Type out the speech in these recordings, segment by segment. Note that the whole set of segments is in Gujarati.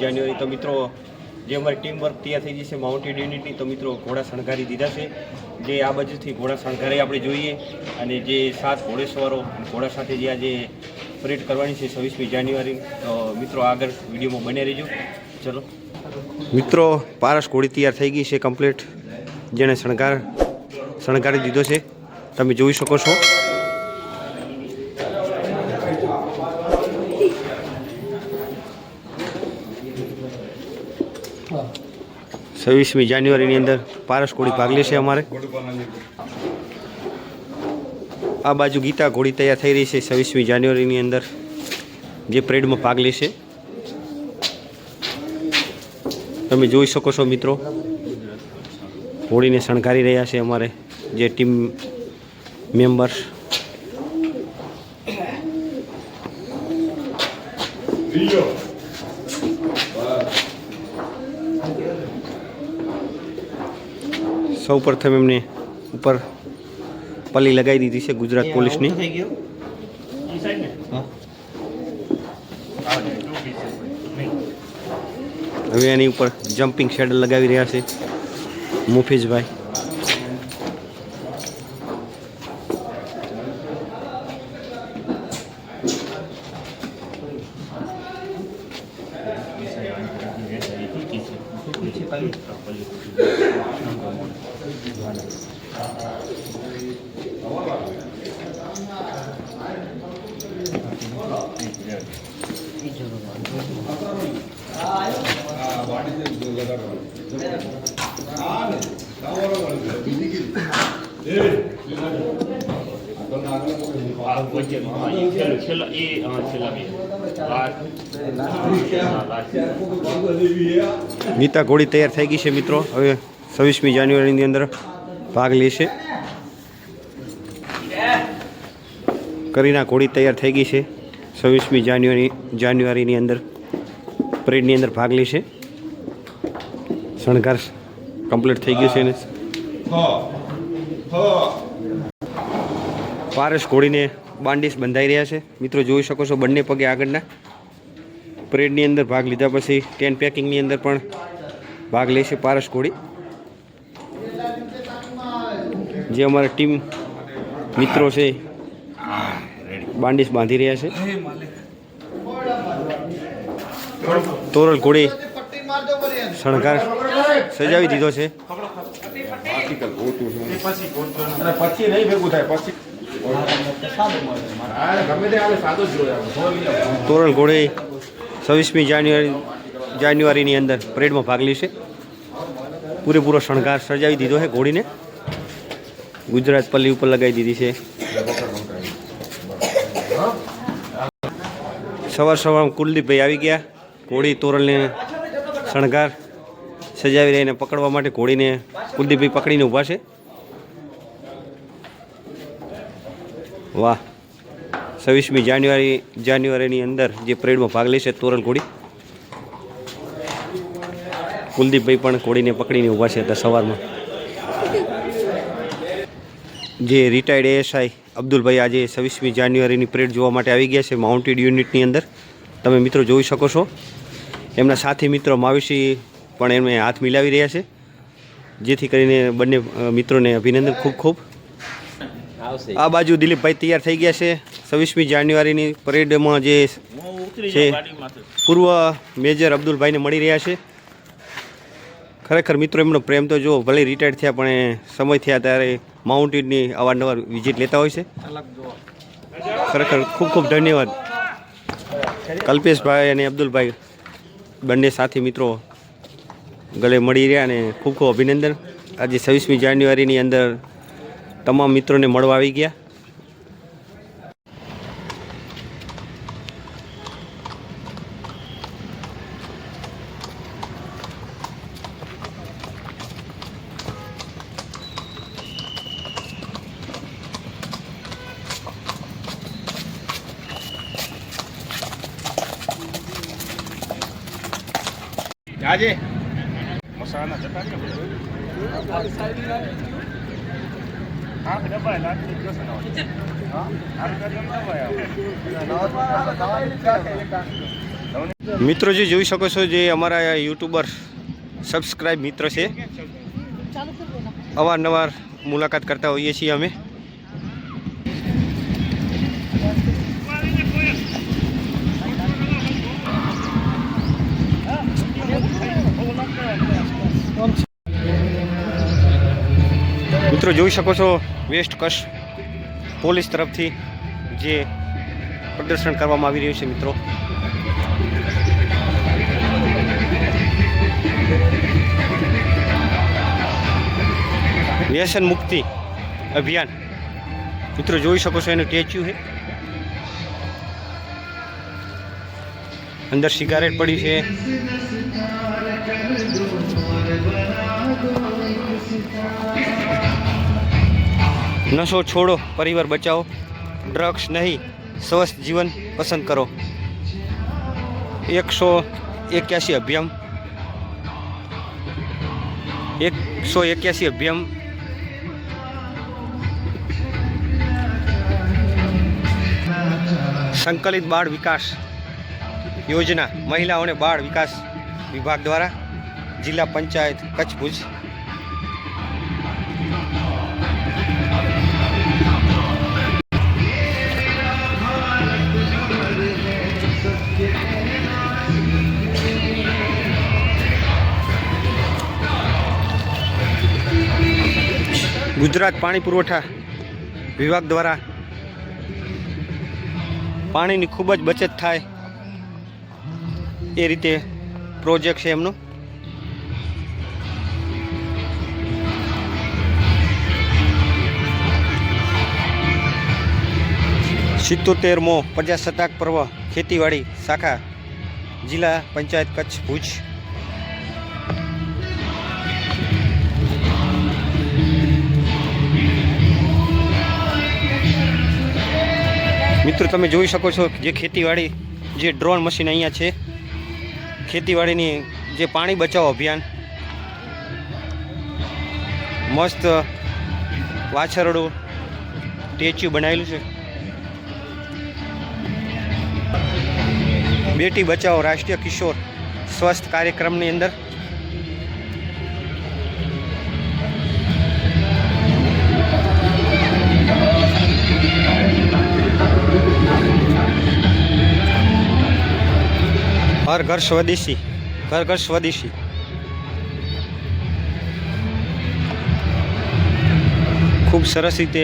જાન્યુઆરી તો મિત્રો જે અમારી ટીમ વર્ક તૈયાર થઈ જશે માઉન્ટેડ યુનિટની તો મિત્રો ઘોડા શણગારી દીધા છે જે આ બાજુથી ઘોડા શણગારી આપણે જોઈએ અને જે 7 ઘોડેસવારો ઘોડા સાથે જે આજે પરેડ કરવાની છે 26મી જાન્યુઆરી તો મિત્રો આગળ વિડીયોમાં બન્યા રહેજો. ચલો મિત્રો પારસ ઘોડી તૈયાર થઈ ગઈ છે કમ્પ્લીટ જેણે શણગારી દીધો છે તમે જોઈ શકો છો. છવ્વીસમી જાન્યુઆરીની અંદર પારસ ઘોડી ભાગ લેશે અમારે. આ બાજુ ગીતા ઘોડી તૈયાર થઈ રહી છે 26મી જાન્યુઆરીની અંદર જે પરેડમાં ભાગ લેશે તમે જોઈ શકો છો મિત્રો. ઘોડીને શણગારી રહ્યા છે અમારે જે ટીમ મેમ્બર્સ. સૌ પ્રથમ એમને ઉપર પલ્લી લગાવી દીધી છે ગુજરાત પોલીસની. હવે એની ઉપર જમ્પિંગ શેડલ લગાવી રહ્યા છે મુફીઝભાઈ. ગીતા ઘોડી તૈયાર થઈ ગઈ છે મિત્રો. હવે 26મી જાન્યુઆરીની અંદર ભાગ લેશે. કરીના ઘોડી તૈયાર થઈ ગઈ છે 26મી જાન્યુઆરીની અંદર પરેડની અંદર ભાગ લેશે. શણગાર કમ્પ્લીટ થઈ ગયું છે એને. પારસ ઘોડીને બાંડીસ બંધાઈ રહ્યા છે મિત્રો જોઈ શકો છો. બંને પગે આગળના પરેડની અંદર ભાગ લીધા પછી 10 પેકિંગની અંદર પણ ભાગ લેશે પારસ ઘોડી. જે અમારા ટીમ મિત્રો છે બાંડીસ બાંધી રહ્યા છે. તોરલ ઘોડી શણગાર સજાવી દીધો છે. તોરલ ઘોડી 26મી જાન્યુઆરીની અંદર પરેડમાં ભાગ લેશે. પૂરેપૂરો શણગાર સજાવી દીધો છે ઘોડીને. ગુજરાત પલ્લી ઉપર લગાવી દીધી છે. સવારમાં કુલદીપભાઈ આવી ગયા ઘોડી તોરલને શણગાર સજાવી રહીને પકડવા માટે. ઘોડીને કુલદીપભાઈ પકડીને ઊભા છે. વાહ 26મી જાન્યુઆરીની અંદર જે પરેડમાં ભાગ લેશે તોરલ ઘોડી. કુલદીપભાઈ પણ ઘોડીને પકડીને ઊભા છે હતા સવારમાં. જે રિટાયર્ડ એએસઆઈ અબ્દુલભાઈ આજે 26મી જાન્યુઆરીની પરેડ જોવા માટે આવી ગયા છે માઉન્ટેડ યુનિટની અંદર. તમે મિત્રો જોઈ શકો છો. એમના સાથી મિત્રો માવિશી પણ એમને હાથ મિલાવી રહ્યા છે જેથી કરીને બંને મિત્રોને અભિનંદન ખૂબ ખૂબ. આ બાજુ દિલીપભાઈ તૈયાર થઈ ગયા છે 26મી જાન્યુઆરીની પરેડમાં જે છે પૂર્વ મેજર અબ્દુલભાઈને મળી રહ્યા છે. ખરેખર મિત્રો એમનો પ્રેમ તો જો ભલે રિટાયર્ડ થયા પણ સમય થયા ત્યારે માઉન્ટેડની અવારનવાર વિઝિટ લેતા હોય છે. ખરેખર ખૂબ ખૂબ ધન્યવાદ કલ્પેશભાઈ અને અબ્દુલભાઈ બંને સાથી મિત્રો ગળે મળી રહ્યા અને ખૂબ ખૂબ અભિનંદન. આજે 26મી જાન્યુઆરીની અંદર તમામ મિત્રોને મળવા આવી ગયા. આજે મસાલાના ચટાકા હા ડબ્બા લાગી ગયો છે હા આ ડબ્બા મિત્રો જે જોઈ શકો છો, જે અમારા યુટ્યુબર સબસ્ક્રાઇબ મિત્ર છે, અવારનવાર મુલાકાત કરતા હોઈએ છીએ અમે. મિત્રો જોઈ શકો છો, વેસ્ટ કચ્છ પોલીસ તરફથી જે પ્રદર્શન કરવામાં આવી રહ્યું છે મિત્રો. વ્યસન મુક્તિ અભિયાન મિત્રો જોઈ શકો છો, એનું સ્ટેચ્યુ છે. અંદર સિગારેટ પડી છે. નશો છોડો, પરિવાર બચાવો, ડ્રગ્સ નહીં, સ્વસ્થ જીવન પસંદ કરો. 181 અભિયાન 181 અભિયાન સંકલિત બાળ વિકાસ યોજના મહિલાઓ અને બાળ વિકાસ વિભાગ દ્વારા જિલ્લા પંચાયત કચ્છ ભુજ. ગુજરાત પાણી પુરવઠા વિભાગ દ્વારા પાણીની ખૂબ જ બચત થાય એ રીતે પ્રોજેક્ટ છે એમનો. સિત્તોતેરમો પ્રજાસત્તાક પર્વ ખેતીવાડી શાખા જિલ્લા પંચાયત કચ્છ ભુજ. મિત્રો તમે જોઈ શકો છો, જે ખેતીવાડી જે ડ્રોન મશીન અહીંયા છે, ખેતીવાડીની જે પાણી બચાવો અભિયાન, મસ્ત વાછરડું સ્ટેચ્યુ બનાવેલું છે. બેટી બચાવો રાષ્ટ્રીય કિશોર સ્વસ્થ કાર્યક્રમની અંદર હર ઘર સ્વદેશી, ઘર ઘર સ્વદેશી. ખૂબ સરસ રીતે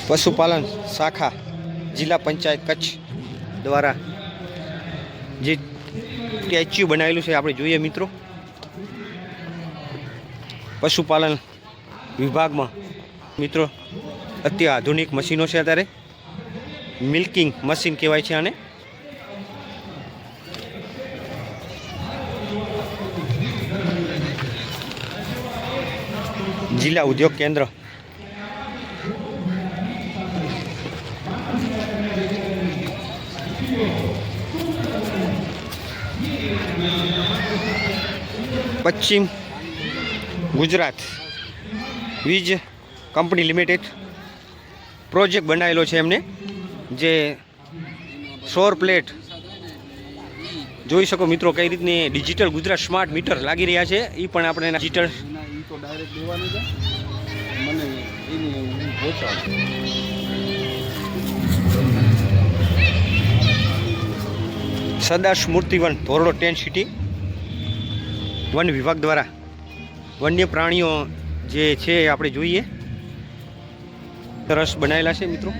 પશુપાલન શાખા જિલ્લા પંચાયત કચ્છ દ્વારા જે સ્ટેચ્યુ બનાવેલું છે આપણે જોઈએ મિત્રો. પશુપાલન વિભાગમાં મિત્રો અત્યાધુનિક મશીનો છે. અત્યારે મિલ્કિંગ મશીન કહેવાય છે આને. જિલ્લા ઉદ્યોગ કેન્દ્ર પશ્ચિમ ગુજરાત વીજ કંપની લિમિટેડ પ્રોજેક્ટ બનાવેલો છે એમને. જે સૌર પ્લેટ જોઈ શકો મિત્રો, કઈ રીતની ડિજિટલ ગુજરાત સ્માર્ટ મીટર લાગી રહ્યા છે. એ પણ આપણે ડિજિટલ સરદાર સ્મૃતિ વન ધોરડો 10 સિટી વન વિભાગ દ્વારા વન્ય પ્રાણીઓ જે છે આપણે જોઈએ, સરસ બનાવેલા છે મિત્રો.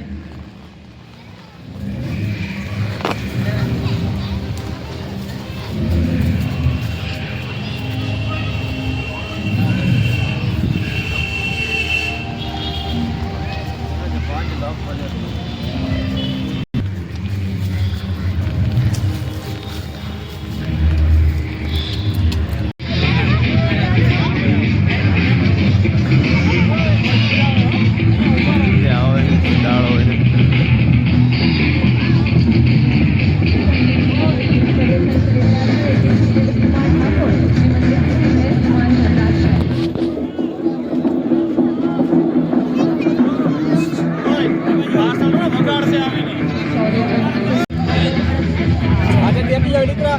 દાળો દીકરા દીકરા